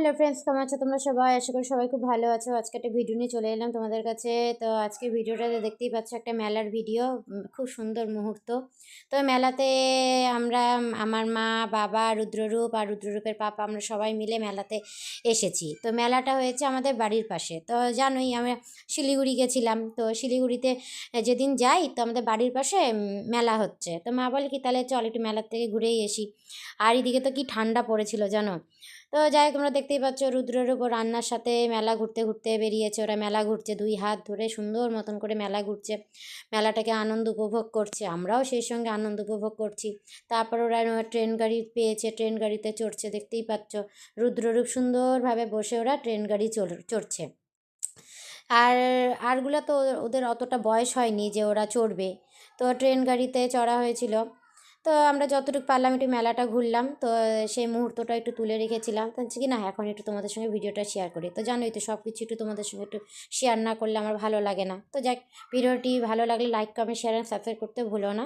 Hello friends, কেমন আছো তোমরা সবাই? আশা করি সবাই খুব ভালো আছো। আজকে একটা ভিডিও নিয়ে চলে এলাম তোমাদের কাছে। তো আজকে ভিডিওটাতে দেখতেই পাচ্ছ একটা মেলার ভিডিও। খুব সুন্দর মুহূর্ত। তো মেলাতে আমরা আমার মা, বাবা, রুদ্ররূপ আর রুদ্ররূপের পাপা আমরা সবাই মিলে মেলাতে এসেছি। তো মেলাটা হয়েছে আমাদের বাড়ির পাশে। তো জানোই আমরা শিলিগুড়ি গেছিলাম। তো শিলিগুড়িতে যেদিন যাই তো আমাদের বাড়ির পাশে মেলা হচ্ছে। তো মা বলে কি তাহলে চল একটু মেলার থেকে ঘুরেই আসি। আর এদিকে তো কি ঠান্ডা পড়েছিল জানো। তো যাই হোক, তোমরা দেখতেই পাচ্ছ রুদ্রের ওপর রান্নার সাথে মেলা ঘুরতে ঘুরতে বেরিয়েছে। ওরা মেলা ঘুরছে, দুই হাত ধরে সুন্দর মতন করে মেলা ঘুরছে, মেলাটাকে আনন্দ উপভোগ করছে। আমরাও সেই সঙ্গে আনন্দ উপভোগ করছি। তারপর ওরা ট্রেন গাড়ি পেয়েছে, ট্রেন গাড়িতে চড়ছে, দেখতেই পাচ্ছ রুদ্ররূপ সুন্দরভাবে বসে ওরা ট্রেন গাড়ি চড়ছে। আর আরগুলো তো ওদের অতটা বয়স হয়নি যে ওরা চড়বে। তো ট্রেন গাড়িতে চড়া হয়েছিল। তো আমরা যতটুকু পারলাম একটু মেলাটা ঘুরলাম। তো সেই মুহূর্তটা একটু তুলে রেখেছিলাম। তো হচ্ছে কি না, এখন একটু তোমাদের সঙ্গে ভিডিওটা শেয়ার করি। তো জানোই তো সব কিছু একটু তোমাদের সঙ্গে একটু শেয়ার না করলে আমার ভালো লাগে না। তো যাক, ভিডিওটি ভালো লাগলে like, comment, share and subscribe করতে ভুলো না।